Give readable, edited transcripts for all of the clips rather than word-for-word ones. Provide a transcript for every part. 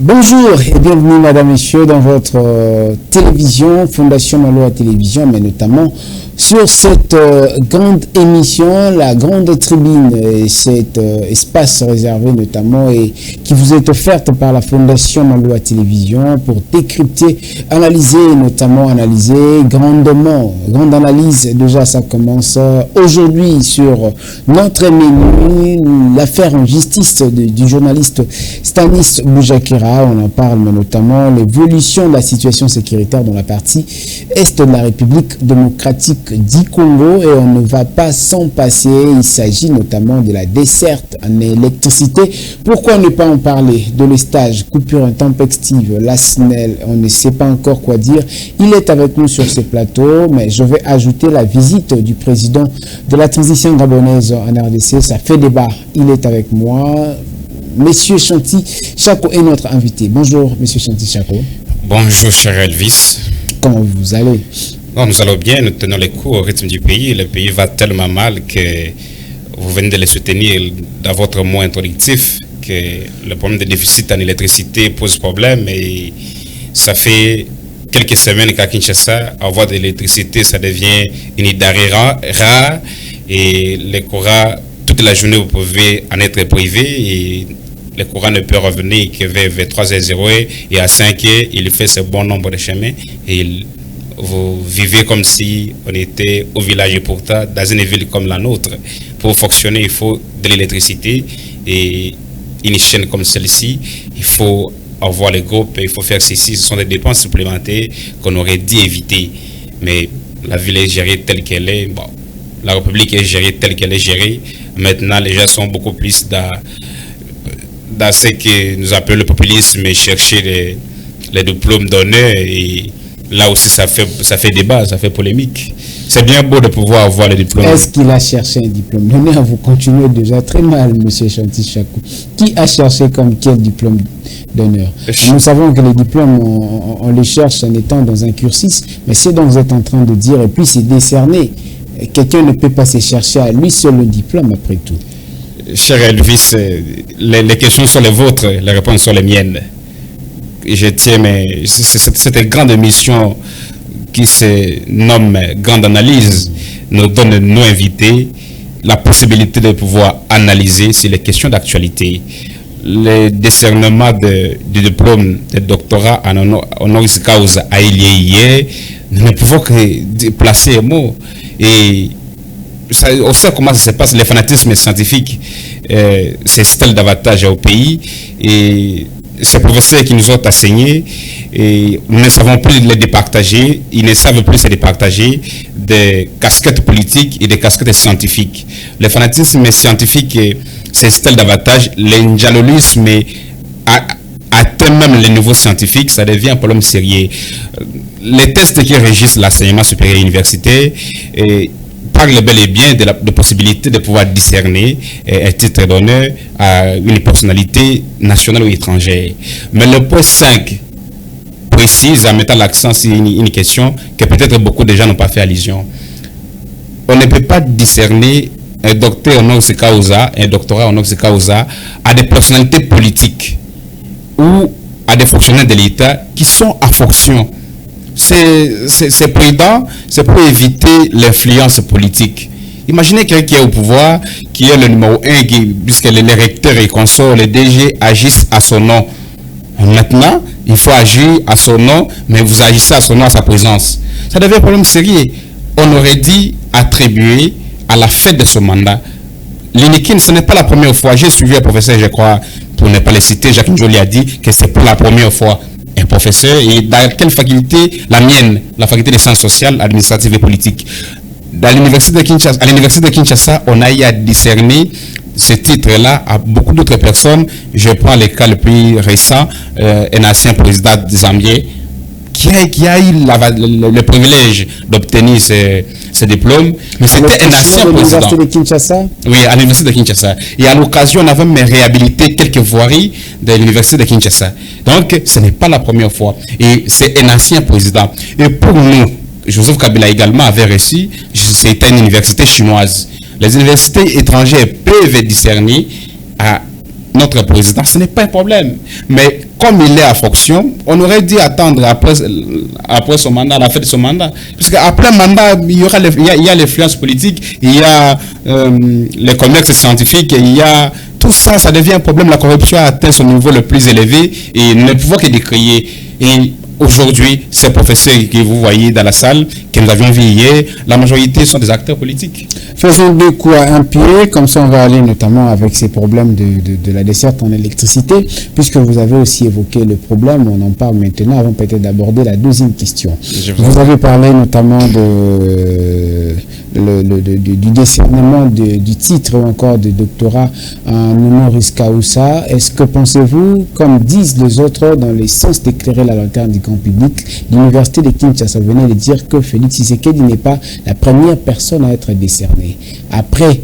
Bonjour et bienvenue Madame, Messieurs dans votre télévision, Fondation Maloa Télévision, mais notamment sur cette grande émission, la grande tribune, et cet espace réservé notamment et qui vous est offerte par la Fondation Maloa Télévision pour décrypter, analyser, notamment analyser grandement, grande analyse. Déjà ça commence aujourd'hui sur notre menu, l'affaire en justice du journaliste Stanis Boujakira. On en parle, mais notamment l'évolution de la situation sécuritaire dans la partie est de la République démocratique du Congo, et on ne va pas s'en passer. Il s'agit notamment de la desserte en électricité. Pourquoi ne pas en parler de l'estage, coupure intempestive, la SNEL, on ne sait pas encore quoi dire. Il est avec nous sur ce plateau, mais je vais ajouter la visite du président de la transition gabonaise en RDC. Ça fait débat. Il est avec moi. Monsieur Chanty Chako est notre invité. Bonjour, Monsieur Chanty Chako. Bonjour, cher Elvis. Comment vous allez? Bon, nous allons bien, nous tenons les coups au rythme du pays. Le pays va tellement mal que vous venez de le soutenir dans votre mot introductif, que le problème de déficit en électricité pose problème, et ça fait quelques semaines qu'à Kinshasa, avoir de l'électricité, ça devient une denrée rare, et les courants, toute la journée, vous pouvez en être privé, et le courant ne peut revenir que vers 3h00, et à 5h, il fait ce bon nombre de chemins, et vous vivez comme si on était au village. Et pourtant, dans une ville comme la nôtre, pour fonctionner, il faut de l'électricité, et une chaîne comme celle-ci, il faut avoir les groupes, il faut faire ceci. Ce sont des dépenses supplémentaires qu'on aurait dû éviter. Mais la ville est gérée telle qu'elle est. Bon, la République est gérée telle qu'elle est gérée. Maintenant, les gens sont beaucoup plus dans ce que nous appelons le populisme, et chercher les diplômes d'honneur. Et là aussi, ça fait débat, ça fait polémique. C'est bien beau de pouvoir avoir les diplômes. Est-ce qu'il a cherché un diplôme d'honneur? Vous continuez déjà très mal, Monsieur Chanty Chako. Qui a cherché comme quel diplôme d'honneur? Nous savons que les diplômes, on les cherche en étant dans un cursus, mais c'est donc vous êtes en train de dire, et puis c'est décerné. Quelqu'un ne peut pas se chercher à lui seul le diplôme après tout. Cher Elvis, les questions sont les vôtres, les réponses sont les miennes. Je tiens, mais cette grande émission qui se nomme Grande Analyse nous donne, nous invités, la possibilité de pouvoir analyser sur les questions d'actualité. Le décernement du diplôme de doctorat en honoris causa a eu lieu hier. Nous ne pouvons que placer un mot. Et on sait comment ça se passe, le fanatisme scientifique s'installe davantage au pays, et ces professeurs qui nous ont enseignés, et nous ne savons plus les départager, ils ne savent plus se départager des casquettes politiques et des casquettes scientifiques. Le fanatisme scientifique s'installe davantage, l'ingénieurisme atteint même les niveaux scientifiques, ça devient un problème sérieux. Les tests qui régissent l'enseignement supérieur universitaire parle bel et bien de possibilité de pouvoir discerner un titre d'honneur à une personnalité nationale ou étrangère. Mais le point 5 précise en mettant l'accent sur une question que peut-être beaucoup de gens n'ont pas fait allusion. On ne peut pas discerner un docteur honoris causa, un doctorat honoris causa à des personnalités politiques ou à des fonctionnaires de l'État qui sont à fonction. C'est prudent, c'est pour éviter l'influence politique. Imaginez quelqu'un qui est au pouvoir, qui est le numéro 1, puisque les recteurs et consorts, les DG agissent à son nom. Maintenant, il faut agir à son nom, mais vous agissez à son nom, à sa présence. Ça devient un problème sérieux. On aurait dit attribuer à la fin de ce mandat. L'INIKIN, ce n'est pas la première fois. J'ai suivi un professeur, je crois, pour ne pas le citer, Jacques Njoli a dit que c'est pour la première fois. Un professeur, et dans quelle faculté? La mienne, la faculté des sciences sociales, administratives et politiques. À l'université de Kinshasa, on a eu à discerner ce titre-là à beaucoup d'autres personnes. Je prends le cas le plus récent, un ancien président zambien qui a eu le privilège d'obtenir ce diplôme, mais c'était un ancien président. À l'université de Kinshasa? Oui, à l'université de Kinshasa. Et à l'occasion, on avait même réhabilité quelques voiries de l'université de Kinshasa. Donc, ce n'est pas la première fois. Et c'est un ancien président. Et pour nous, Joseph Kabila également avait reçu, c'était une université chinoise. Les universités étrangères peuvent discerner à notre président, ce n'est pas un problème. Mais comme il est à fonction, on aurait dû attendre après son mandat, la fin de son mandat. Parce qu'après un mandat, il y a l'influence politique, il y a les commerces scientifiques, il y a tout ça, ça devient un problème. La corruption a atteint son niveau le plus élevé et ne pouvons que décrier. Et aujourd'hui, ces professeurs que vous voyez dans la salle, que nous avions vu hier, la majorité sont des acteurs politiques. Faisons deux coups à un pied, comme ça on va aller notamment avec ces problèmes de la desserte en électricité, puisque vous avez aussi évoqué le problème, on en parle maintenant, avant peut-être d'aborder la deuxième question. Vous avez parlé notamment du décernement du titre ou encore du doctorat en honoris causa. Est-ce que pensez-vous, comme disent les autres, dans le sens d'éclairer la lanterne du grand public, l'université de Kinshasa venait de dire que Félix Tshisekedi n'est pas la première personne à être décernée. Après,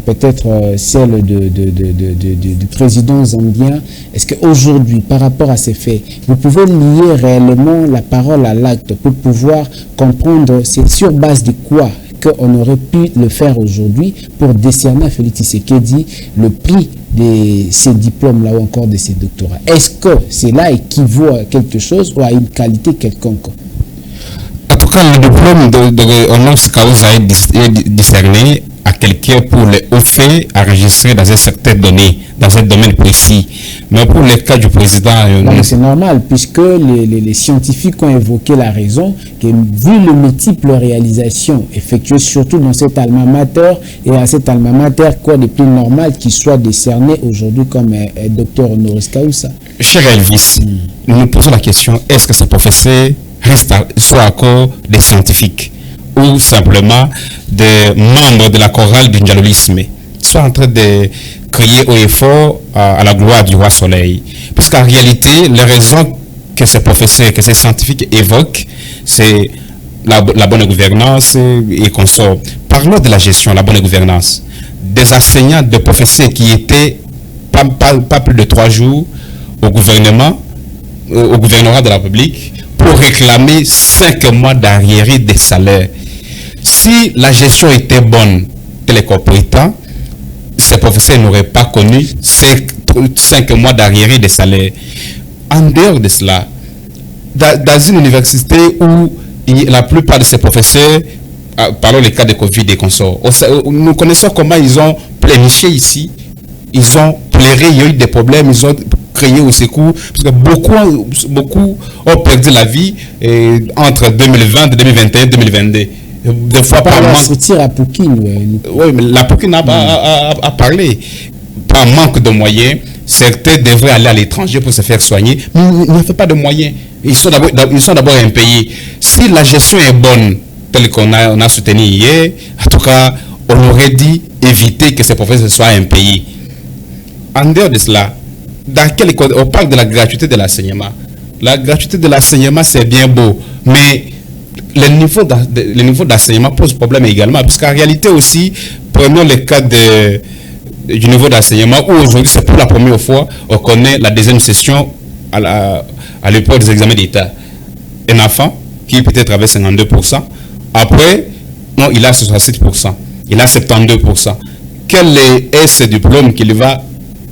peut-être celle du président zambien, est-ce qu'aujourd'hui, par rapport à ces faits, vous pouvez lier réellement la parole à l'acte pour pouvoir comprendre c'est sur base de quoi qu'on aurait pu le faire aujourd'hui pour décerner à Félix Tshisekedi le prix de ces diplômes-là ou encore de ces doctorats? Est-ce que cela équivaut à quelque chose ou à une qualité quelconque? En tout cas, le diplôme de honoris causa est décerné à quelqu'un pour les hauts faits enregistrés dans un certain donné, dans un domaine précis. Mais pour le cas du président... c'est normal, puisque les scientifiques ont évoqué la raison, que vu les multiples réalisations effectuées, surtout dans cet alma mater, et à cet alma mater, quoi de plus normal qu'il soit décerné aujourd'hui comme un docteur honoris causa. Cher Elvis, nous nous posons la question, est-ce que ces professeurs soient encore des scientifiques ou simplement des membres de la chorale du dialogisme, soit en train de crier haut et fort à la gloire du roi soleil. Parce qu'en réalité, les raisons que ces professeurs, que ces scientifiques évoquent, c'est la bonne gouvernance et consorts. Parlons de la gestion, la bonne gouvernance. Des enseignants, des professeurs qui étaient pas plus de 3 jours au gouvernement, au gouvernorat de la République, pour réclamer 5 mois d'arriérés des salaires. Si la gestion était bonne, tel compétent, ces professeurs n'auraient pas connu ces 5 mois d'arriérés des salaires. En dehors de cela, dans une université où la plupart de ces professeurs, parlons des cas de Covid et consorts, nous connaissons comment ils ont pléniché ici, ils ont pleuré, il y a eu des problèmes, ils ont crié au secours, parce que beaucoup ont perdu la vie entre 2020, 2021 et 2022. Des fois par manque. À Poukine, oui, mais la Poukine n'a pas à parler. Par manque de moyens, certains devraient aller à l'étranger pour se faire soigner, mais il n'y a pas de moyens. Ils sont d'abord impayés. Si la gestion est bonne, telle qu'on a soutenu hier, en tout cas, on aurait dû éviter que ces professeurs soient impayés. En dehors de cela, on parle de la gratuité de l'enseignement. La gratuité de l'enseignement, c'est bien beau, mais le niveau d'enseignement pose problème également, parce qu'en réalité aussi, prenons le cas du niveau d'enseignement, où aujourd'hui, c'est pour la première fois, on connaît la deuxième session à l'épreuve des examens d'État. Un enfant qui peut-être avait 52%, après, non, il a 67%, il a 72%. Quel est ce diplôme qu'il va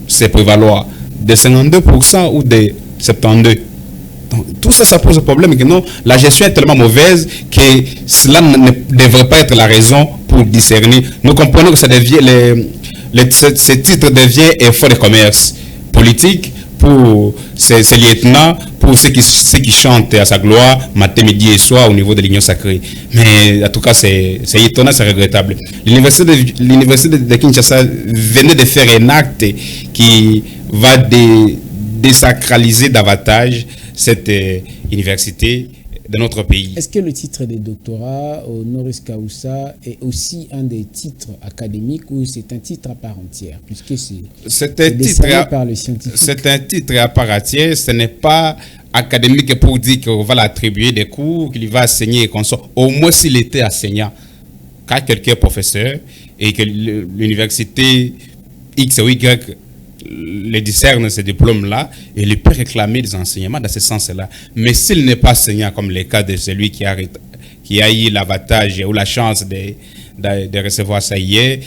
se prévaloir? De 52% ou de 72%? Donc, tout ça, ça pose problème. Que non, la gestion est tellement mauvaise que cela ne devrait pas être la raison pour discerner. Nous comprenons que ça devient ce titre devient effort de commerce politique pour ces lieutenants, pour ceux qui chantent à sa gloire matin, midi et soir au niveau de l'Union sacrée. Mais en tout cas, c'est étonnant, c'est regrettable. L'université de Kinshasa venait de faire un acte qui va désacraliser davantage cette université de notre pays. Est-ce que le titre de doctorat honoris causa est aussi un des titres académiques ou c'est un titre à part entière, puisque c'est un titre à part entière, ce n'est pas académique pour dire qu'on va l'attribuer des cours, qu'il va enseigner et qu'on sort. Au moins s'il était enseignant, quand quelqu'un est professeur et que l'université X ou Y les discerne ces diplômes-là et il peut réclamer des enseignements dans ce sens-là. Mais s'il n'est pas enseignant, comme le cas de celui qui a eu l'avantage ou la chance de recevoir ça hier,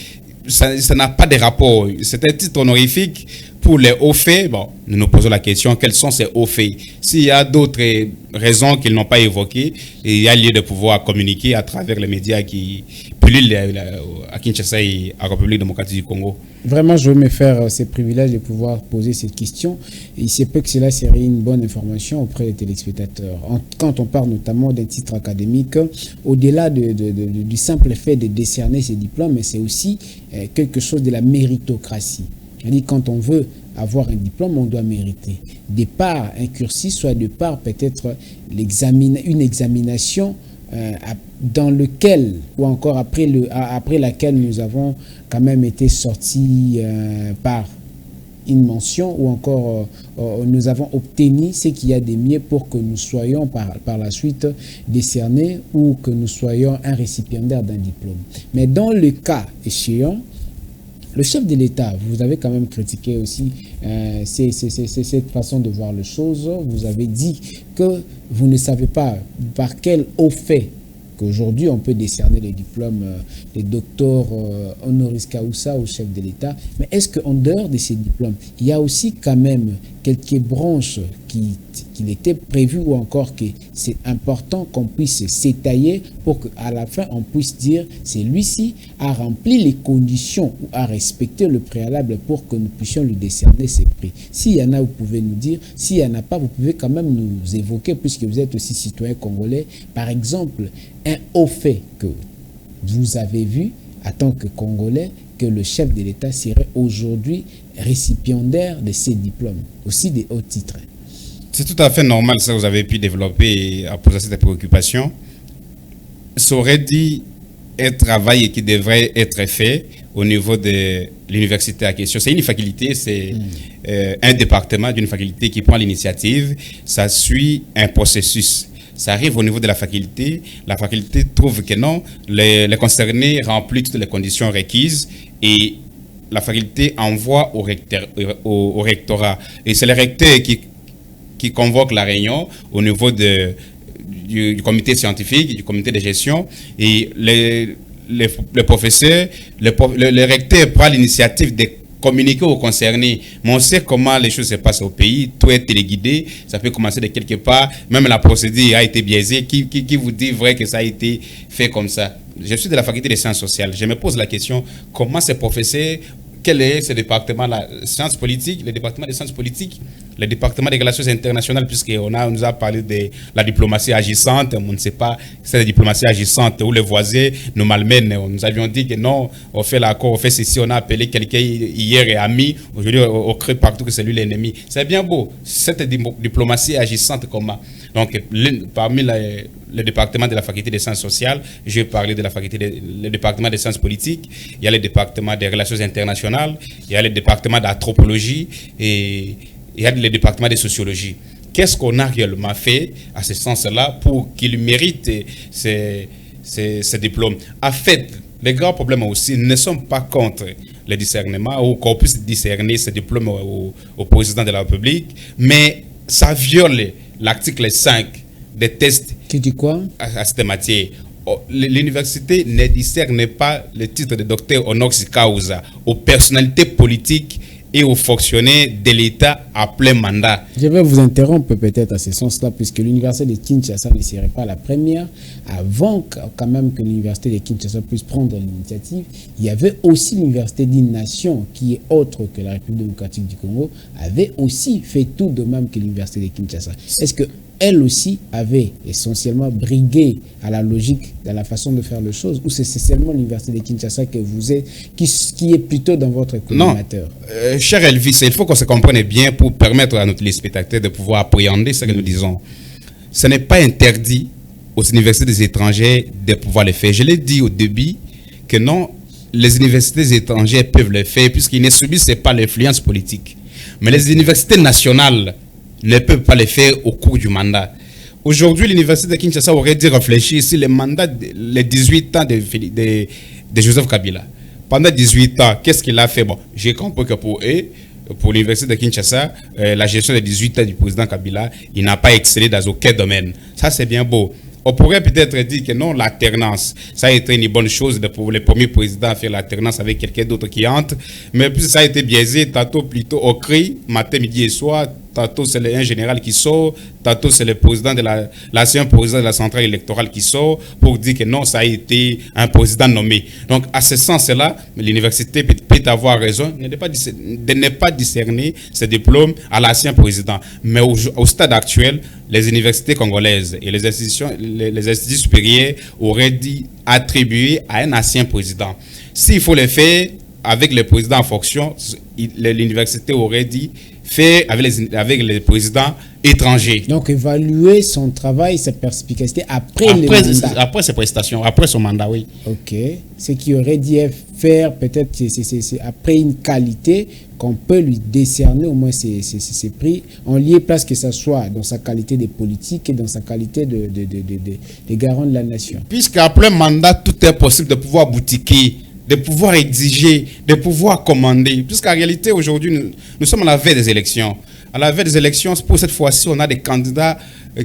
ça n'a pas de rapport. C'est un titre honorifique Pour les hauts faits, bon, nous nous posons la question, quels sont ces hauts faits? S'il y a d'autres raisons qu'ils n'ont pas évoquées, il y a lieu de pouvoir communiquer à travers les médias qui pullulent à Kinshasa et à la République démocratique du Congo. Vraiment, je veux me faire ce privilège de pouvoir poser cette question. Il se peut que cela serait une bonne information auprès des téléspectateurs. Quand on parle notamment d'un titre académique, au-delà du simple fait de décerner ces diplômes, c'est aussi quelque chose de la méritocratie. C'est-à-dire quand on veut avoir un diplôme, on doit mériter. De par un cursus, soit de par peut-être une examination dans lequel, ou encore après laquelle nous avons quand même été sortis par une mention, ou encore nous avons obtenu ce qu'il y a de mieux pour que nous soyons par la suite décernés ou que nous soyons un récipiendaire d'un diplôme. Mais dans le cas échéant, le chef de l'État, vous avez quand même critiqué aussi cette façon de voir les choses. Vous avez dit que vous ne savez pas par quel haut fait qu'aujourd'hui on peut décerner les diplômes de docteur honoris causa au chef de l'État. Mais est-ce qu'en dehors de ces diplômes, il y a aussi quand même quelques branches qu'il était prévu ou encore que c'est important qu'on puisse s'étayer pour qu'à la fin on puisse dire celui-ci a rempli les conditions ou a respecté le préalable pour que nous puissions lui décerner ces prix. S'il y en a, vous pouvez nous dire. S'il n'y en a pas, vous pouvez quand même nous évoquer puisque vous êtes aussi citoyen congolais. Par exemple, un haut fait que vous avez vu en tant que Congolais que le chef de l'État serait aujourd'hui récipiendaire de ces diplômes, aussi des hauts titres. C'est tout à fait normal, ça vous avez pu développer et poser cette préoccupation. Ça aurait dit un travail qui devrait être fait au niveau de l'université à question. C'est une faculté, c'est un département d'une faculté qui prend l'initiative. Ça suit un processus. Ça arrive au niveau de la faculté trouve que non, les concernés remplissent toutes les conditions requises et la faculté envoie au rectorat. Et c'est le recteur qui convoque la réunion au niveau du comité scientifique, du comité de gestion, et le professeur, le recteur prend l'initiative de communiquer aux concernés. Mais on sait comment les choses se passent au pays, tout est téléguidé, ça peut commencer de quelque part, même la procédure a été biaisée. Qui vous dit vrai que ça a été fait comme ça? Je suis de la faculté des sciences sociales, je me pose la question, comment ces professeurs, quel est ce département-là? Sciences politiques, le département des sciences politiques, le département des relations internationales, puisqu'on nous a parlé de la diplomatie agissante, on ne sait pas si c'est la diplomatie agissante où les voisins nous malmènent. Nous avions dit que non, on fait l'accord, on fait ceci, on a appelé quelqu'un hier et ami, aujourd'hui on crée partout que c'est lui l'ennemi. C'est bien beau, cette diplomatie agissante comment? Donc, parmi le département de la faculté des sciences sociales, je vais parler de le département des sciences politiques, il y a le département des relations internationales, il y a le département d'anthropologie et il y a le département de sociologie. Qu'est-ce qu'on a réellement fait à ce sens-là pour qu'il mérite ces diplômes? En fait, les grands problèmes aussi ne sont pas contre le discernement ou qu'on puisse discerner ces diplômes au président de la République, mais ça viole l'article 5 des tests. Tu dis quoi? À cette matière. L'université ne discerne pas le titre de docteur honoris causa aux personnalités politiques et aux fonctionnaires de l'État à plein mandat. Je vais vous interrompre peut-être à ce sens-là, puisque l'université de Kinshasa ne serait pas la première. Avant quand même que l'université de Kinshasa puisse prendre l'initiative, il y avait aussi l'université d'une nation qui est autre que la République démocratique du Congo, avait aussi fait tout de même que l'université de Kinshasa. Est-ce que elle aussi avait essentiellement brigué à la logique dans la façon de faire les choses, ou c'est seulement l'université de Kinshasa que vous êtes, qui est plutôt dans votre collimateur? Non, cher Elvis, il faut qu'on se comprenne bien pour permettre à nos téléspectateurs de pouvoir appréhender ce que nous disons. Ce n'est pas interdit aux universités des étrangers de pouvoir le faire. Je l'ai dit au début que non, les universités étrangères peuvent le faire puisqu'ils ne subissent pas l'influence politique. Mais les universités nationales ne peuvent pas le faire au cours du mandat. Aujourd'hui, l'université de Kinshasa aurait dû réfléchir sur le mandat, les 18 ans de Joseph Kabila. Pendant 18 ans, qu'est-ce qu'il a fait? Bon, j'ai compris que pour eux, pour l'université de Kinshasa, la gestion des 18 ans du président Kabila, il n'a pas excellé dans aucun domaine. Ça, c'est bien beau. On pourrait peut-être dire que non, l'alternance, ça a été une bonne chose pour les premiers présidents à faire l'alternance avec quelqu'un d'autre qui entre. Mais puis ça a été biaisé, tantôt plutôt au cri, matin, midi et soir. Tantôt c'est un général qui sort, tantôt c'est le président de l'ancien président de la centrale électorale qui sort pour dire que non, ça a été un président nommé. Donc à ce sens-là, l'université peut avoir raison de ne pas discerner ses diplômes à l'ancien président. Mais au stade actuel, les universités congolaises et les instituts supérieurs auraient dû attribuer à un ancien président. S'il faut le faire avec le président en fonction, l'université aurait dit fait avec les présidents étrangers. Donc, évaluer son travail, sa perspicacité après ses prestations, après son mandat, oui. Ok. Ce qui aurait dû faire, peut-être, c'est après une qualité qu'on peut lui décerner au moins ses prix, en lieu place que ce soit dans sa qualité de politique et dans sa qualité de garant de la nation. Puisqu'après un mandat, tout est possible de pouvoir boutiquer, de pouvoir exiger, de pouvoir commander. Puisqu'en réalité, aujourd'hui, nous sommes à la veille des élections. À la veille des élections, pour cette fois-ci, on a des candidats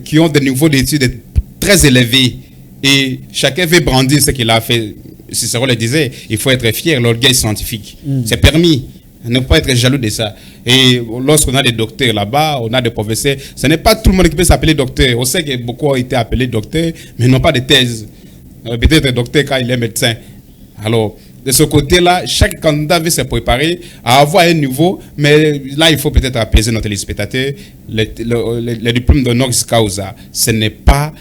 qui ont des niveaux d'études très élevés. Et chacun veut brandir ce qu'il a fait. Cicéron le disait, il faut être fier, l'orgueil scientifique. C'est permis. Ne pas être jaloux de ça. Et lorsqu'on a des docteurs là-bas, on a des professeurs, ce n'est pas tout le monde qui peut s'appeler docteur. On sait que beaucoup ont été appelés docteurs, mais n'ont pas de thèse. Peut-être docteur quand il est médecin. Alors, de ce côté-là, chaque candidat veut se préparer à avoir un niveau, mais là, il faut peut-être apaiser nos téléspectateurs. Le diplôme d'honoris causa, ce n'est pas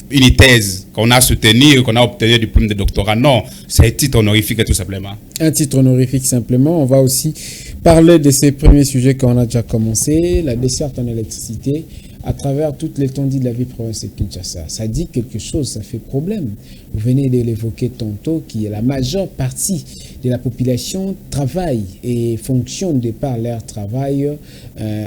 une thèse qu'on a soutenue, qu'on a obtenu un diplôme de doctorat. Non, c'est un titre honorifique tout simplement. Un titre honorifique simplement. On va aussi parler de ces premiers sujets qu'on a déjà commencé, la desserte en électricité, à travers toute l'étendue de la vie provinciale de Kinshasa. Ça dit quelque chose, ça fait problème. Vous venez de l'évoquer tantôt, qui est la majeure partie de la population travaille et fonctionne de par leur travail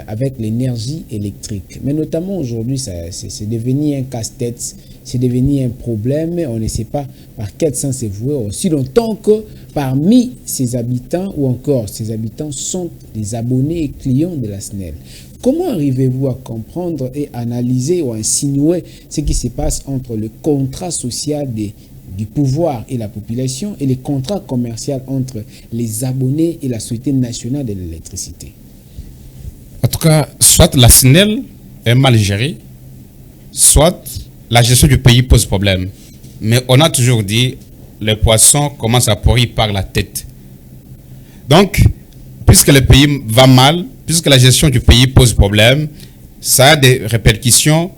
avec l'énergie électrique. Mais notamment aujourd'hui, c'est devenu un casse-tête, c'est devenu un problème. On ne sait pas par quel sens c'est voué, aussi longtemps que parmi ces habitants ou encore ces habitants sont des abonnés et clients de la SNEL. Comment arrivez-vous à comprendre et analyser ou insinuer ce qui se passe entre le contrat social du pouvoir et la population et les contrats commerciaux entre les abonnés et la Société nationale de l'électricité? En tout cas, soit la SNEL est mal gérée, soit la gestion du pays pose problème. Mais on a toujours dit, le poisson commence à pourrir par la tête. Donc, puisque le pays va mal, puisque la gestion du pays pose problème, ça a des répercussions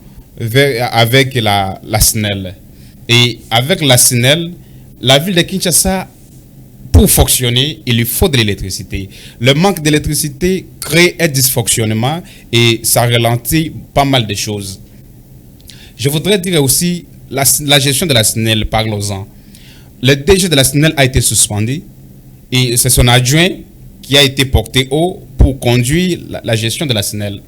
avec la SNEL. Et avec la SNEL, la ville de Kinshasa, pour fonctionner, il lui faut de l'électricité. Le manque d'électricité crée un dysfonctionnement et ça ralentit pas mal de choses. Je voudrais dire aussi la gestion de la SNEL, parlons-en. Le DG de la SNEL a été suspendu et c'est son adjoint qui a été porté haut pour conduire la gestion de la SNEL.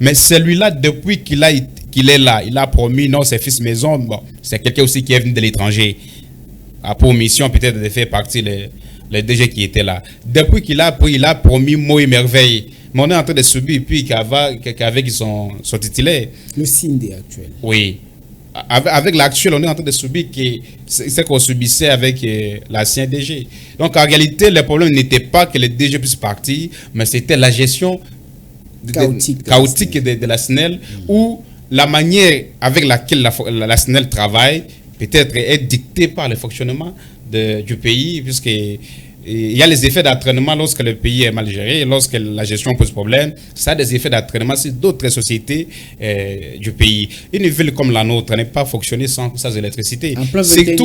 Mais celui-là, depuis qu'il est là, il a promis, non, ses fils maison, bon, c'est quelqu'un aussi qui est venu de l'étranger, a pour mission peut-être de faire partie le DG qui était là. Depuis qu'il a pris, il a promis mots et merveilles. Mais on est en train de subir, puis qu'avec son titulaire. Le CIND actuel. Oui. Avec l'actuel, on est en train de subir ce qu'on subissait avec l'ancien DG. Donc en réalité, le problème n'était pas que le DG puisse partir, mais c'était la gestion chaotique de la SNEL, où la manière avec laquelle la SNEL travaille peut-être est dictée par le fonctionnement du pays, puisqu'il y a les effets d'entraînement lorsque le pays est mal géré, lorsque la gestion pose problème. Ça a des effets d'entraînement sur d'autres sociétés du pays. Une ville comme la nôtre n'est pas fonctionnée sans électricité. C'est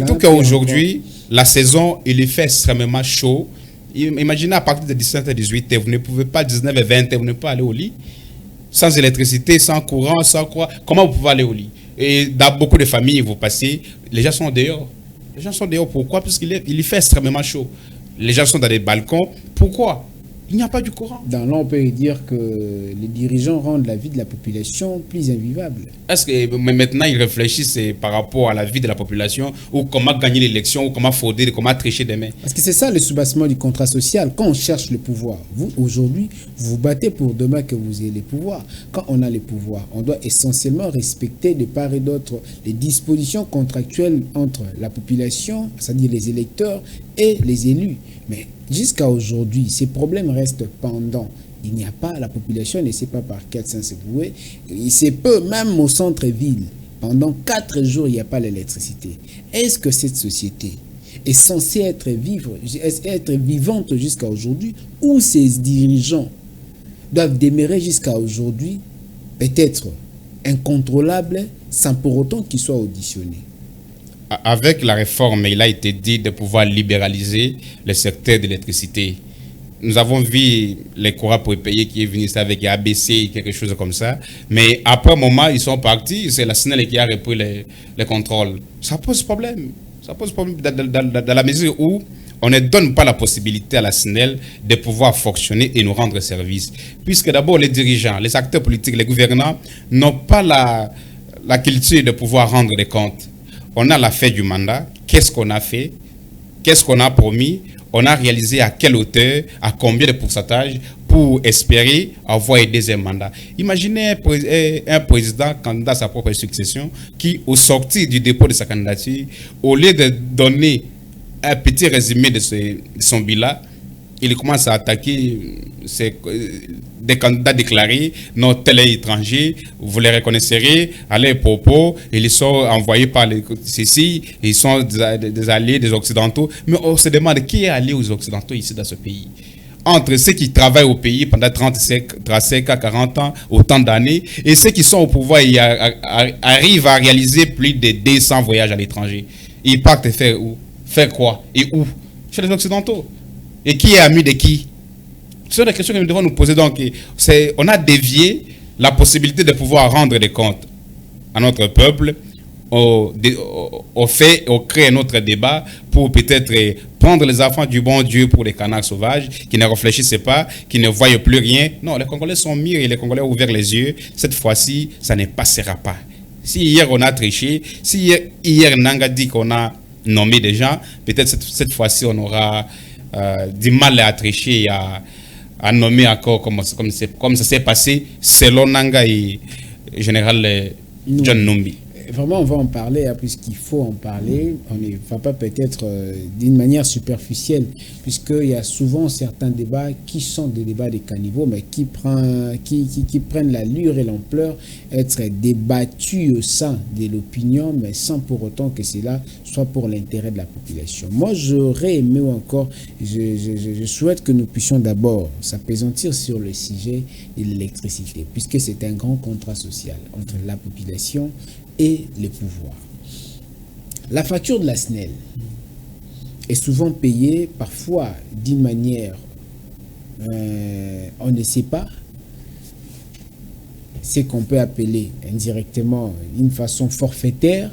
tout qu'aujourd'hui, la saison, il fait extrêmement chaud. Imaginez à partir de 17h à 18h, vous ne pouvez pas 19h à 20h, vous ne pouvez pas aller au lit. Sans électricité, sans courant, sans quoi. Comment vous pouvez aller au lit? Et dans beaucoup de familles, vous passez, les gens sont dehors. Les gens sont dehors. Pourquoi? Parce qu'il fait extrêmement chaud. Les gens sont dans les balcons. Pourquoi? Il n'y a pas du courant. Dans là, on peut dire que les dirigeants rendent la vie de la population plus invivable. Est-ce que maintenant ils réfléchissent par rapport à la vie de la population ou comment gagner l'élection ou comment frauder, comment tricher demain? Parce que c'est ça le soubassement du contrat social. Quand on cherche le pouvoir, vous aujourd'hui, vous vous battez pour demain que vous ayez les pouvoirs. Quand on a les pouvoirs, on doit essentiellement respecter de part et d'autre les dispositions contractuelles entre la population, c'est-à-dire les électeurs et les élus. Mais jusqu'à aujourd'hui, ces problèmes restent pendants. Il n'y a pas, la population ne sait pas par quel sens se vouer. Il se peut, même au centre-ville, pendant 4 jours, il n'y a pas l'électricité. Est-ce que cette société est censée être vivante jusqu'à aujourd'hui, ou ces dirigeants doivent demeurer jusqu'à aujourd'hui, peut-être incontrôlables, sans pour autant qu'ils soient auditionnés? Avec la réforme, il a été dit de pouvoir libéraliser le secteur de l'électricité. Nous avons vu les courants pour payer qui est venu avec ABC, quelque chose comme ça. Mais après un moment, ils sont partis. C'est la SNEL qui a repris les contrôles. Ça pose problème. Ça pose problème dans la mesure où on ne donne pas la possibilité à la SNEL de pouvoir fonctionner et nous rendre service. Puisque d'abord, les dirigeants, les acteurs politiques, les gouvernants n'ont pas la culture de pouvoir rendre des comptes. On a la fin du mandat. Qu'est-ce qu'on a fait? Qu'est-ce qu'on a promis? On a réalisé à quelle hauteur, à combien de pourcentage pour espérer avoir un deuxième mandat. Imaginez un président candidat à sa propre succession qui, au sortir du dépôt de sa candidature, au lieu de donner un petit résumé de son bilan, il commence à attaquer des candidats déclarés, non, tel est étranger, vous les reconnaîtrez, à leurs propos, ils sont envoyés par ceci, ils sont des alliés des Occidentaux. Mais on se demande qui est allié aux Occidentaux ici dans ce pays. Entre ceux qui travaillent au pays pendant 35 à 40 ans, autant d'années, et ceux qui sont au pouvoir et arrivent à réaliser plus de 200 voyages à l'étranger. Ils partent faire où? Faire quoi? Et où? Chez les Occidentaux. Et qui est ami de qui? Ce sont des questions que nous devons nous poser. Donc, on a dévié la possibilité de pouvoir rendre des comptes à notre peuple, au créer un autre débat pour peut-être prendre les enfants du bon Dieu pour les canards sauvages qui ne réfléchissent pas, qui ne voient plus rien. Non, les Congolais sont mûrs et les Congolais ont ouvert les yeux. Cette fois-ci, ça ne passera pas. Si hier on a triché, si hier Nanga dit qu'on a nommé des gens, peut-être cette fois-ci on aura du mal à tricher et à nommer encore comme ça s'est passé selon Nanga et général John Numbi. Vraiment, on va en parler, hein, puisqu'il faut en parler. On ne va pas peut-être d'une manière superficielle, puisqu'il y a souvent certains débats qui sont des débats de caniveaux, mais qui prennent l'allure et l'ampleur, être débattus au sein de l'opinion, mais sans pour autant que cela soit pour l'intérêt de la population. Moi, j'aurais aimé ou encore, je souhaite que nous puissions d'abord s'appesantir sur le sujet de l'électricité, puisque c'est un grand contrat social entre la population et les pouvoirs. La facture de la SNEL est souvent payée parfois d'une manière, on ne sait pas, ce qu'on peut appeler indirectement d'une façon forfaitaire,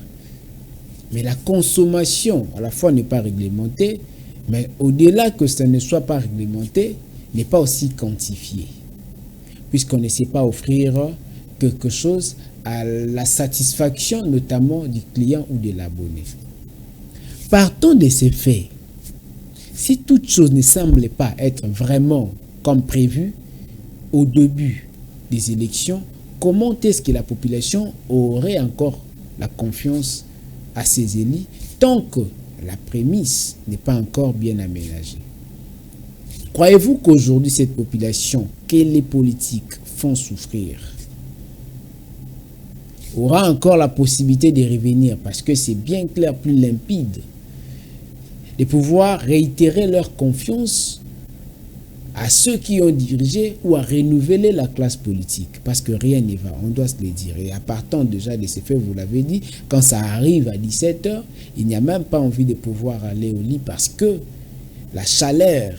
mais la consommation à la fois n'est pas réglementée, mais au-delà que ça ne soit pas réglementé, n'est pas aussi quantifié, puisqu'on ne sait pas offrir quelque chose à la satisfaction notamment du client ou de l'abonné. Partons de ces faits. Si toute chose ne semble pas être vraiment comme prévu au début des élections, comment est-ce que la population aurait encore la confiance à ses élus tant que la prémisse n'est pas encore bien aménagée? Croyez-vous qu'aujourd'hui cette population que les politiques font souffrir aura encore la possibilité de revenir, parce que c'est bien clair, plus limpide, de pouvoir réitérer leur confiance à ceux qui ont dirigé ou à renouveler la classe politique, parce que rien ne va, on doit se le dire. Et à partant déjà de ces faits, vous l'avez dit, quand ça arrive à 17 h, il n'y a même pas envie de pouvoir aller au lit parce que la chaleur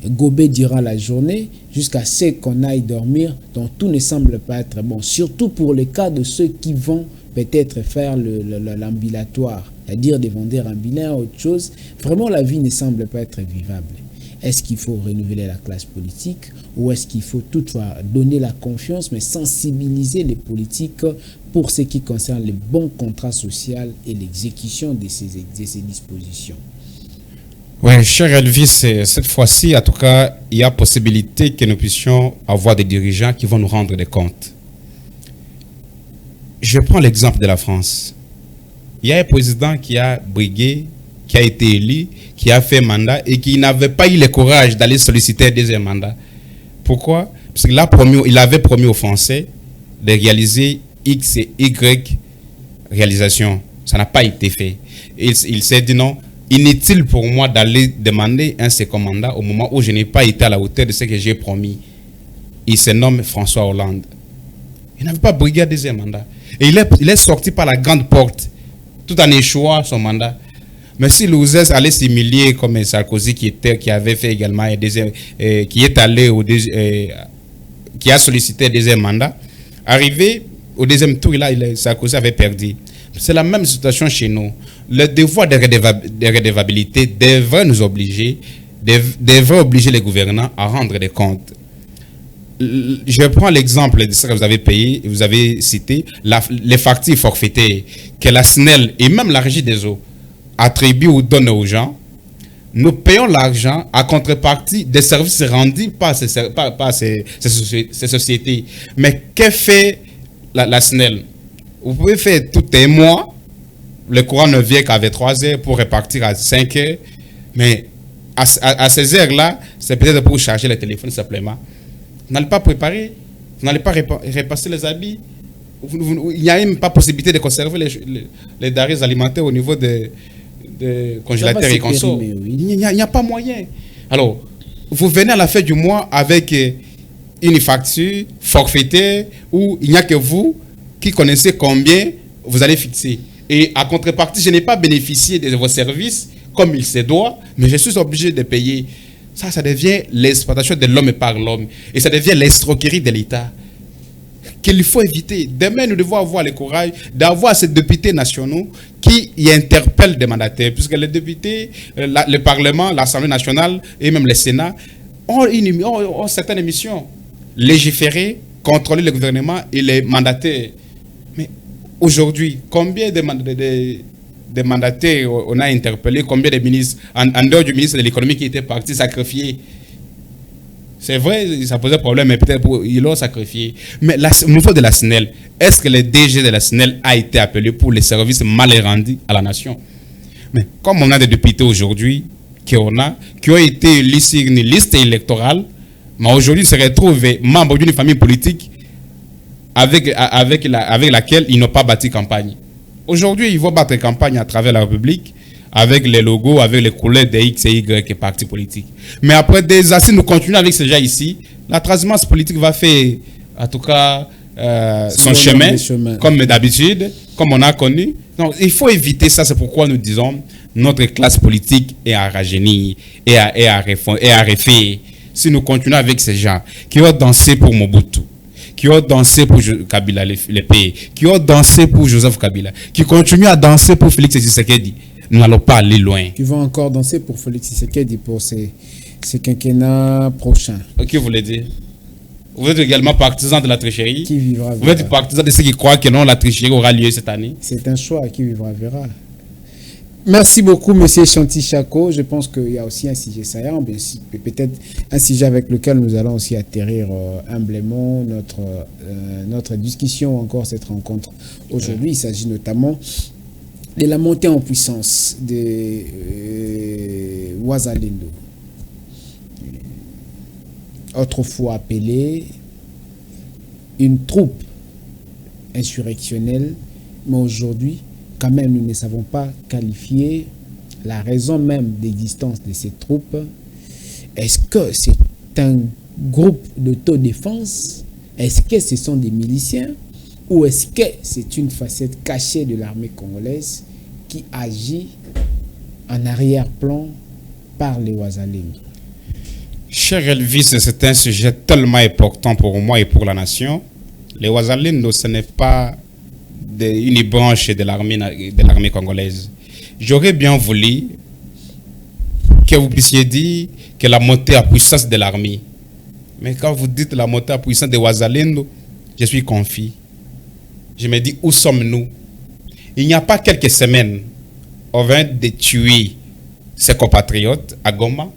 gobée durant la journée jusqu'à ce qu'on aille dormir, donc tout ne semble pas être bon, surtout pour le cas de ceux qui vont peut-être faire l'ambulatoire, c'est-à-dire des vendeurs ambulants, autre chose. Vraiment, la vie ne semble pas être vivable. Est-ce qu'il faut renouveler la classe politique ou est-ce qu'il faut toutefois donner la confiance mais sensibiliser les politiques pour ce qui concerne les bons contrats sociaux et l'exécution de ces dispositions? Oui, cher Elvis, cette fois-ci, en tout cas, il y a possibilité que nous puissions avoir des dirigeants qui vont nous rendre des comptes. Je prends l'exemple de la France. Il y a un président qui a brigué, qui a été élu, qui a fait mandat et qui n'avait pas eu le courage d'aller solliciter un deuxième mandat. Pourquoi? Parce qu'il avait promis aux Français de réaliser X et Y réalisations. Ça n'a pas été fait. Et il s'est dit non, inutile pour moi d'aller demander un second mandat au moment où je n'ai pas été à la hauteur de ce que j'ai promis. Il se nomme François Hollande. Il n'avait pas brigué un deuxième mandat. Et il est sorti par la grande porte, tout en échouant son mandat. Mais si Louzès allait s'humilier comme Sarkozy qui avait fait également un deuxième, qui est allé qui a sollicité un deuxième mandat, arrivé au deuxième tour, Sarkozy avait perdu. C'est la même situation chez nous. Le devoir de redevabilité devrait nous obliger, devrait obliger les gouvernants à rendre des comptes. Je prends l'exemple de ce que vous avez payé, vous avez cité, les factures forfaitaires que la SNEL et même la Régie des eaux attribuent ou donnent aux gens. Nous payons l'argent à contrepartie des services rendus par ces sociétés. Mais que fait la SNEL? Vous pouvez faire tout un mois, le courant ne vient qu'à 3 heures pour repartir à 5 heures, mais à ces heures-là, c'est peut-être pour charger le téléphone simplement. Vous n'allez pas préparer, vous n'allez pas repasser les habits. Il n'y a même pas possibilité de conserver les denrées alimentaires au niveau des congélateurs et consos. Il n'y a pas moyen. Alors, vous venez à la fin du mois avec une facture forfaitaire où il n'y a que vous qui connaissez combien vous allez fixer. Et à contrepartie, je n'ai pas bénéficié de vos services comme il se doit, mais je suis obligé de payer. Ça devient l'exploitation de l'homme par l'homme. Et ça devient l'escroquerie de l'État qu'il faut éviter. Demain, nous devons avoir le courage d'avoir ces députés nationaux qui y interpellent des mandataires. Puisque les députés, le Parlement, l'Assemblée nationale et même le Sénat ont certaines missions. Légiférer, contrôler le gouvernement et les mandataires. Mais aujourd'hui, combien de mandataires on a interpellé, combien de ministres, en dehors du ministre de l'économie qui était parti sacrifier. C'est vrai, ça posait problème, mais peut-être ils l'ont sacrifié. Mais au niveau de la SNEL, est-ce que le DG de la SNEL a été appelé pour les services mal rendus à la nation? Mais comme on a des députés aujourd'hui qui ont été élus sur une liste électorale, mais aujourd'hui se retrouvent membres d'une famille politique avec laquelle ils n'ont pas bâti campagne. Aujourd'hui, ils vont battre campagne à travers la République avec les logos, avec les couleurs des X et Y partis politiques. Mais après des années, nous continuons avec ces gens ici. La transhumance politique va faire, en tout cas, son chemin, comme d'habitude, comme on a connu. Donc, il faut éviter ça. C'est pourquoi nous disons notre classe politique est à rajeunir et à refaire. Si nous continuons avec ces gens qui ont dansé pour Mobutu, qui ont dansé pour Kabila, les pays, qui ont dansé pour Joseph Kabila, qui continuent à danser pour Félix Tshisekedi, nous n'allons pas aller loin. Qui vont encore danser pour Félix Tshisekedi pour ces quinquennats prochains. Ok, vous voulez dire? Vous êtes également partisan de la tricherie. Qui vivra verra. Vous êtes partisan de ceux qui croient que non, la tricherie aura lieu cette année. C'est un choix, qui vivra verra. Merci beaucoup, monsieur Chanty Chako. Je pense qu'il y a aussi un sujet saillant, peut-être un sujet avec lequel nous allons aussi atterrir humblement notre discussion, encore cette rencontre. Aujourd'hui, il s'agit notamment de la montée en puissance de Wazalendo. Autrefois appelée une troupe insurrectionnelle, mais aujourd'hui, quand même, nous ne savons pas qualifier la raison même d'existence de ces troupes. Est-ce que c'est un groupe d'autodéfense? Est-ce que ce sont des miliciens? Ou est-ce que c'est une facette cachée de l'armée congolaise qui agit en arrière-plan par les Wazalendo? Cher Elvis, c'est un sujet tellement important pour moi et pour la nation. Les Wazalendo, ce n'est pas une branche de l'armée congolaise. J'aurais bien voulu que vous puissiez dire que la montée à puissance de l'armée. Mais quand vous dites la montée à puissance de Wazalendo, je suis confus. Je me dis, où sommes-nous? Il n'y a pas quelques semaines, on vient de tuer ses compatriotes à Goma,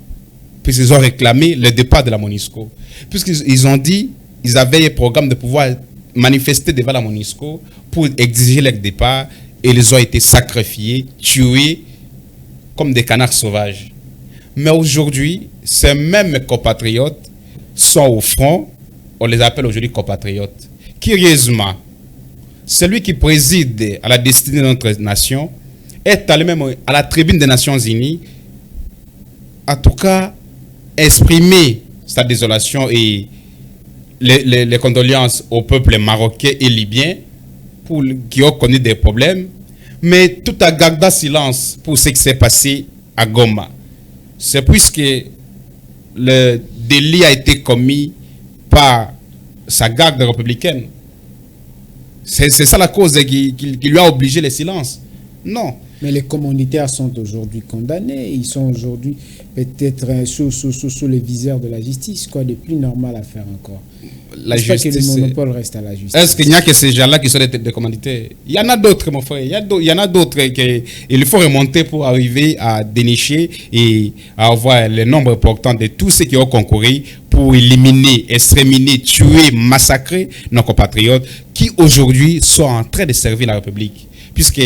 puisqu'ils ont réclamé le départ de la MONUSCO. Puisqu'ils ont dit, ils avaient un programme de pouvoir manifester devant la MONUSCO pour exiger leur départ, et ils ont été sacrifiés, tués comme des canards sauvages. Mais aujourd'hui, ces mêmes compatriotes sont au front, on les appelle aujourd'hui compatriotes. Curieusement, celui qui préside à la destinée de notre nation est allé même à la tribune des Nations Unies, en tout cas, exprimer sa désolation et les condoléances au peuple marocain et libyen qui ont connu des problèmes, mais tout a gardé silence pour ce qui s'est passé à Goma. C'est puisque le délit a été commis par sa garde républicaine. C'est ça la cause qui lui a obligé le silence. Non. Mais les commanditaires sont aujourd'hui condamnés. Ils sont aujourd'hui peut-être sous les viseurs de la justice. Quoi de plus normal à faire encore? La justice, que le monopole reste à la justice. Est-ce qu'il n'y a que ces gens-là qui sont des commanditaires? Il y en a d'autres, mon frère. Il y en a d'autres qu'il faut remonter pour arriver à dénicher et à avoir le nombre important de tous ceux qui ont concouru pour éliminer, exterminer, tuer, massacrer nos compatriotes qui aujourd'hui sont en train de servir la République. Puisque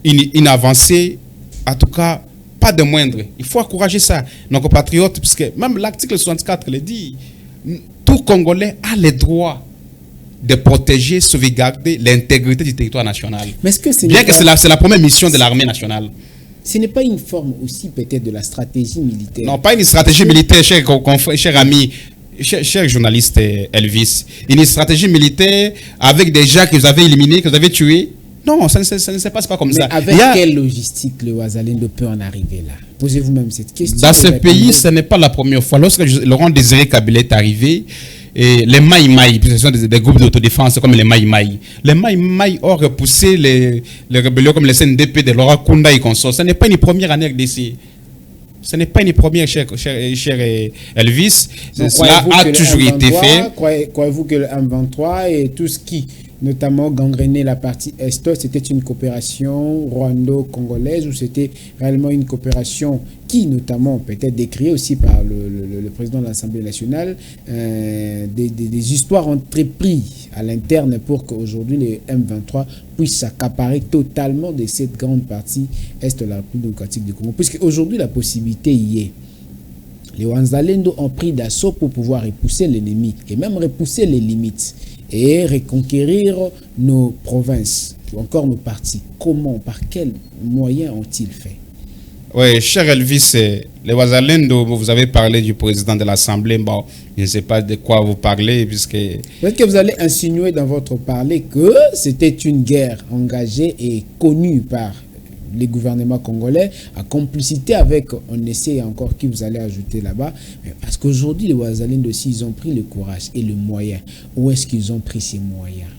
une avancée, en tout cas, pas de moindre. Il faut encourager ça. Nos compatriotes, puisque même l'article 64 le dit, tout Congolais a le droit de protéger, sauvegarder l'intégrité du territoire national. Mais est-ce que bien que c'est la première mission de l'armée nationale. Ce n'est pas une forme aussi peut-être de la stratégie militaire? Non, pas une stratégie militaire, cher ami, cher journaliste Elvis. Une stratégie militaire avec des gens que vous avez éliminés, que vous avez tués. Non, ça ne se passe pas comme ça. Avec quelle logistique le Wazalendo peut en arriver là? Posez-vous même cette question. Dans ce pays, ce n'est pas la première fois. Lorsque Laurent Désiré Kabila est arrivé, et les Maï Maï, ce sont des groupes d'autodéfense comme les Maï Maï. Les Maï Maï ont repoussé les rébellions comme les CNDP de Laurent Kunda et consorts. Ce n'est pas une première année RDC. Ce n'est pas une première, cher Elvis. Cela a toujours été fait. Croyez-vous que le M23 et tout ce qui notamment gangréné la partie Est, c'était une coopération rwando-congolaise ou c'était réellement une coopération qui, notamment, peut-être décriée aussi par le président de l'Assemblée nationale, des histoires entreprises à l'interne pour qu'aujourd'hui les M23 puissent s'accaparer totalement de cette grande partie Est de la République démocratique du Congo. Puisqu'aujourd'hui, la possibilité y est. Les Wazalendo ont pris d'assaut pour pouvoir repousser l'ennemi et même repousser les limites et reconquérir nos provinces ou encore nos partis. Comment, par quels moyens ont-ils fait? Oui, cher Elvis, les Wazalendo, vous avez parlé du président de l'Assemblée. Bon, je ne sais pas de quoi vous parlez, puisque... Peut-être que vous allez insinuer dans votre parler que c'était une guerre engagée et connue par les gouvernements congolais, à complicité avec, on essaie encore qui vous allez ajouter là-bas, parce qu'aujourd'hui, les Wazalendo aussi, ils ont pris le courage et le moyen. Où est-ce qu'ils ont pris ces moyens?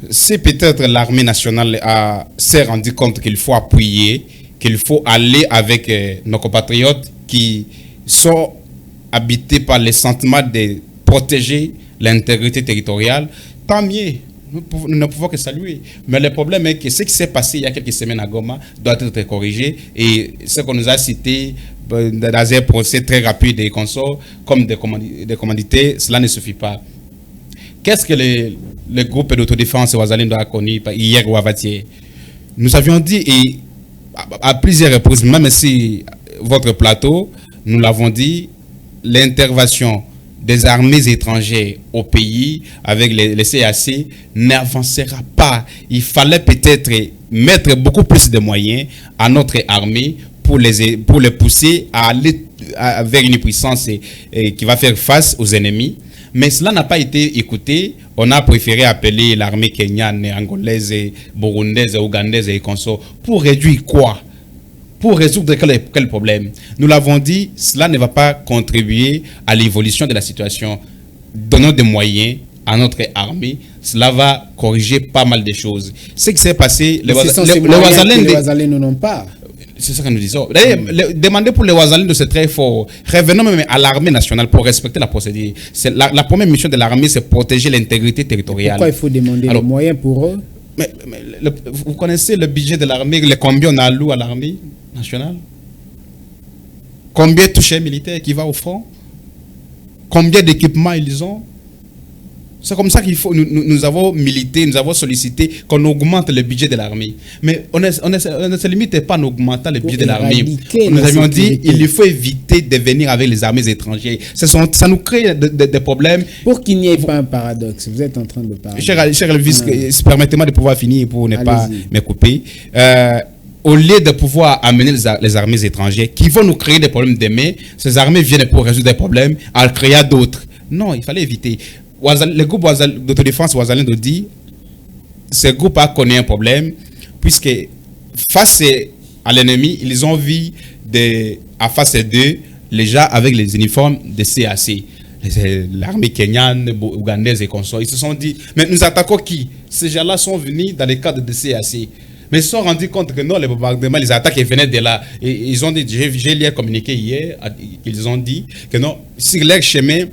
C'est peut-être l'armée nationale s'est rendu compte qu'il faut appuyer, qu'il faut aller avec nos compatriotes qui sont habités par le sentiment de protéger l'intégrité territoriale, tant mieux. Nous ne pouvons que saluer. Mais le problème est que ce qui s'est passé il y a quelques semaines à Goma doit être corrigé. Et ce qu'on nous a cité dans un procès très rapide et consorts, comme des commanditaires, cela ne suffit pas. Qu'est-ce que le groupe d'autodéfense Wazalendo a connu hier ou avant-hier? Nous avions dit, et à plusieurs reprises, même si votre plateau, nous l'avons dit, l'intervention des armées étrangères au pays avec les CAC n'avancera pas. Il fallait peut-être mettre beaucoup plus de moyens à notre armée pour les pousser à aller vers une puissance qui va faire face aux ennemis. Mais cela n'a pas été écouté. On a préféré appeler l'armée kenyane, angolaise, burundaise, ougandaise et consorts. Pour réduire quoi? Pour résoudre quel problème? Nous l'avons dit, cela ne va pas contribuer à l'évolution de la situation. Donnons des moyens à notre armée, cela va corriger pas mal de choses. Ce qui s'est passé, les Wazalendo n'ont pas. C'est ça que nous disons. D'ailleurs, demander pour les Ouazalindou, c'est très fort. Revenons même à l'armée nationale pour respecter la procédure. La première mission de l'armée, c'est protéger l'intégrité territoriale. Pourquoi il faut demander les moyens pour eux? Vous connaissez le budget de l'armée, combien on alloue à l'armée nationale? Combien touche un militaire qui va au front? Combien d'équipements ils ont? C'est comme ça qu'il faut. Nous avons milité, nous avons sollicité qu'on augmente le budget de l'armée. Mais on ne se limite pas en augmentant le budget de l'armée. Nous avions dit qu'il faut éviter de venir avec les armées étrangères. Ça nous crée des problèmes. Pour qu'il n'y ait pas un paradoxe, vous êtes en train de parler. Cher Elvis, permettez-moi de pouvoir finir pour ne pas me couper. Au lieu de pouvoir amener les armées étrangères qui vont nous créer des problèmes demain, ces armées viennent pour résoudre des problèmes, en créer d'autres. Non, il fallait éviter. Le groupe d'autodéfense Ouazalindou dit ce groupe a connu un problème puisque face à l'ennemi, ils ont vu à face d'eux les gens avec les uniformes de CAC. L'armée kenyane, ougandaise et consorts. Ils se sont dit, mais nous attaquons qui? Ces gens-là sont venus dans le cadre de CAC. Mais ils se sont rendus compte que non, les bombardements, les attaques venaient de là. Et ils ont dit, j'ai lu un communiqué hier, ils ont dit que non, si leur chemin,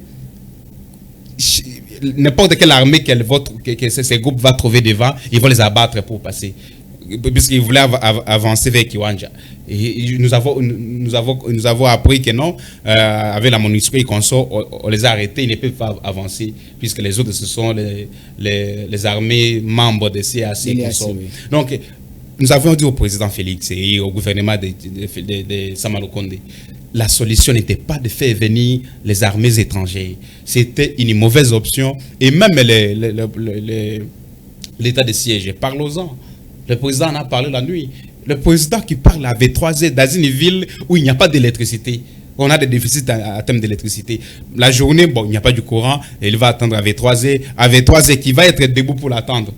n'importe quelle armée que ces groupes vont trouver devant, ils vont les abattre pour passer. Puisqu'ils voulaient avancer vers Kiwanja. Et nous avons appris que non, avec la MONUSCO et consorts, on les a arrêtés, ils ne peuvent pas avancer, puisque les autres, ce sont les armées membres de CAC et consorts. Donc, nous avons dit au président Félix et au gouvernement de Sama Lukonde, la solution n'était pas de faire venir les armées étrangères. C'était une mauvaise option. Et même l'état de siège, parlons-en. Le président en a parlé la nuit. Le président qui parle à V3Z dans une ville où il n'y a pas d'électricité. On a des déficits à terme d'électricité. La journée, bon, il n'y a pas du courant. Et il va attendre à V3Z. À V3Z qui va être debout pour l'attendre.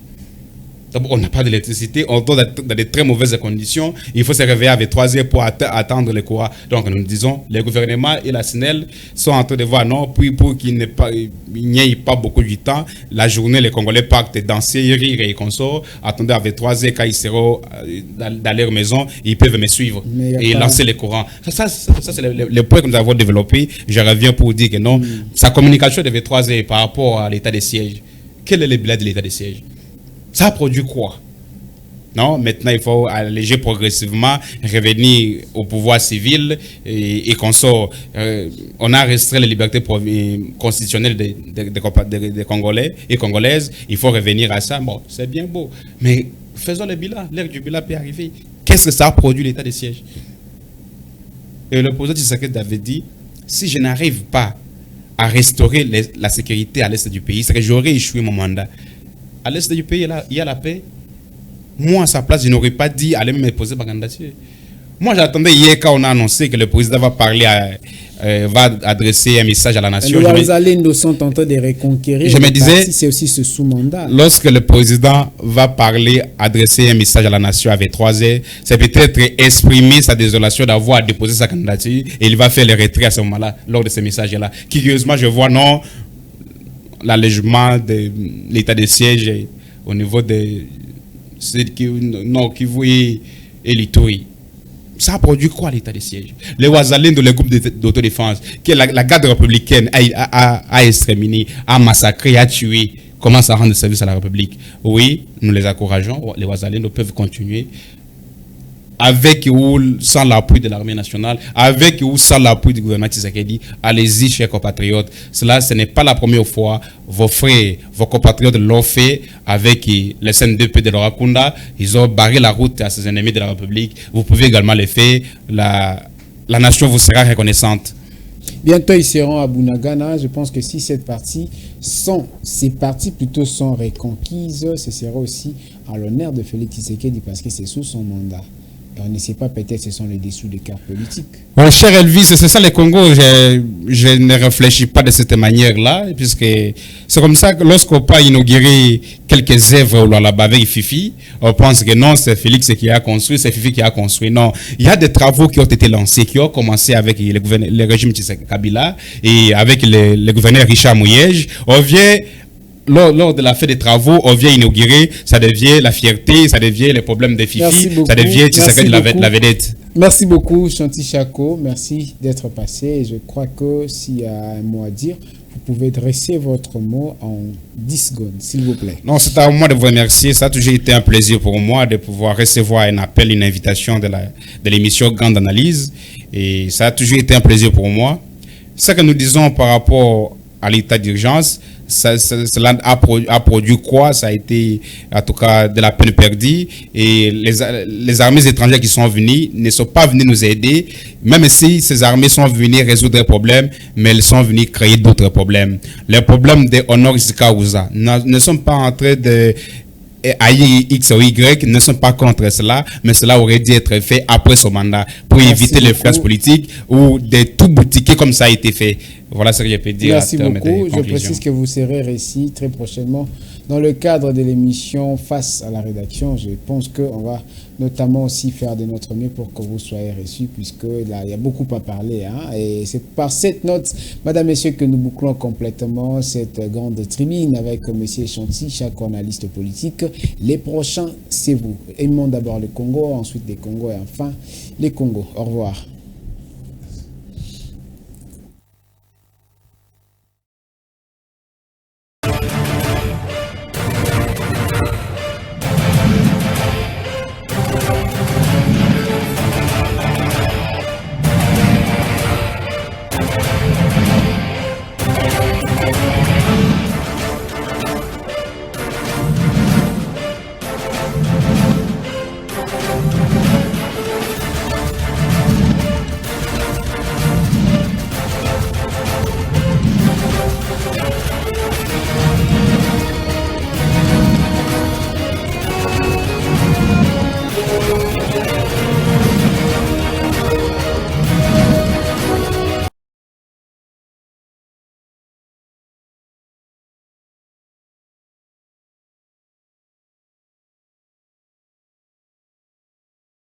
On n'a pas d'électricité, on tourne dans de très mauvaises conditions. Il faut se réveiller avec 3 heures pour attendre le courant. Donc nous disons, les gouvernements et la SNEL sont en train de voir non, puis pour qu'il n'y ait pas beaucoup de temps, la journée, les Congolais partent danser, rire et consorts. Attendez avec 3 heures, quand ils seront dans leur maison, ils peuvent me suivre et lancer le courant. Ça c'est le point que nous avons développé. Je reviens pour dire que non, sa communication devait 3 heures par rapport à l'état de siège. Quel est le bilan de l'état de siège? Ça produit quoi? Non, maintenant il faut alléger progressivement, revenir au pouvoir civil et qu'on sort. On a restreint les libertés constitutionnelles des Congolais et Congolaises. Il faut revenir à ça. Bon, c'est bien beau. Mais faisons le bilan. L'heure du bilan peut arriver. Qu'est-ce que ça a produit l'état de siège? Et le président Tshisekedi avait dit, si je n'arrive pas à restaurer la sécurité à l'est du pays, c'est que j'aurais échoué mon mandat. À l'est du pays, il y a la paix. Moi, à sa place, je n'aurais pas dit aller me poser ma candidature. Moi, j'attendais hier quand on a annoncé que le président va parler, va adresser un message à la nation. Les Ouazalindou sont en train de reconquérir. Je me disais, c'est aussi ce sous-mandat. Lorsque le président va parler, adresser un message à la nation avec 3 heures, c'est peut-être exprimer sa désolation d'avoir déposé sa candidature et il va faire le retrait à ce moment-là, lors de ce message-là. Curieusement, je vois non. L'allègement de l'état de siège au niveau de Nord Kivu et l'Ituri. Ça a produit quoi l'état de siège? Les Ouazalindou, le groupe d'autodéfense, que la garde républicaine a exterminé, a massacré, a tué, commence à rendre service à la République. Oui, nous les encourageons. Les Ouazalindou peuvent continuer. Avec ou sans l'appui de l'armée nationale, avec ou sans l'appui du gouvernement Tshisekedi, allez-y, chers compatriotes. Cela, ce n'est pas la première fois. Vos frères, vos compatriotes l'ont fait avec les CNDP de Lorakunda. Ils ont barré la route à ces ennemis de la République. Vous pouvez également le faire. La nation vous sera reconnaissante. Bientôt, ils seront à Bunagana. Je pense que si ces parties plutôt sont reconquises, ce sera aussi à l'honneur de Félix Tshisekedi parce que c'est sous son mandat. Et on ne sait pas, peut-être ce sont les dessous des cartes politiques. Ouais, cher Elvis, c'est ça le Congo. Je ne réfléchis pas de cette manière-là, puisque c'est comme ça que lorsqu'on peut inaugurer quelques œuvres là-bas avec Fifi, on pense que non, c'est Félix qui a construit, c'est Fifi qui a construit. Non, il y a des travaux qui ont été lancés, qui ont commencé avec le régime Tshisekedi Kabila et avec le gouverneur Richard Mouyej. On vient lors de la fin des travaux, on vient inaugurer, ça devient la fierté, ça devient les problèmes des fifi, ça devient la vedette. Merci beaucoup, Chanty Chako. Merci d'être passé. Et je crois que s'il y a un mot à dire, vous pouvez dresser votre mot en 10 secondes, s'il vous plaît. Non, c'est à moi de vous remercier. Ça a toujours été un plaisir pour moi de pouvoir recevoir un appel, une invitation de l'émission Grande Analyse. Et ça a toujours été un plaisir pour moi. Ce que nous disons par rapport à l'état d'urgence, cela a produit quoi? Ça a été, en tout cas, de la peine perdue. Et les armées étrangères qui sont venues ne sont pas venues nous aider, même si ces armées sont venues résoudre des problèmes, mais elles sont venues créer d'autres problèmes. Les problèmes de Honoris Causa ne sont pas en train de haïr X ou Y, ne sont pas contre cela, mais cela aurait dû être fait après son mandat pour éviter l'influence politique ou de tout boutiquer comme ça a été fait. Voilà ce que je peux dire. Merci beaucoup. Je précise que vous serez récit très prochainement dans le cadre de l'émission Face à la rédaction. Je pense qu'on va notamment aussi faire de notre mieux pour que vous soyez reçus, puisque là, il y a beaucoup à parler. Hein, et c'est par cette note, madame, messieurs, que nous bouclons complètement cette grande tribune avec monsieur Chanty, chaque analyste politique. Les prochains, c'est vous. Aimons d'abord le Congo, ensuite les Congos et enfin les Congos. Au revoir.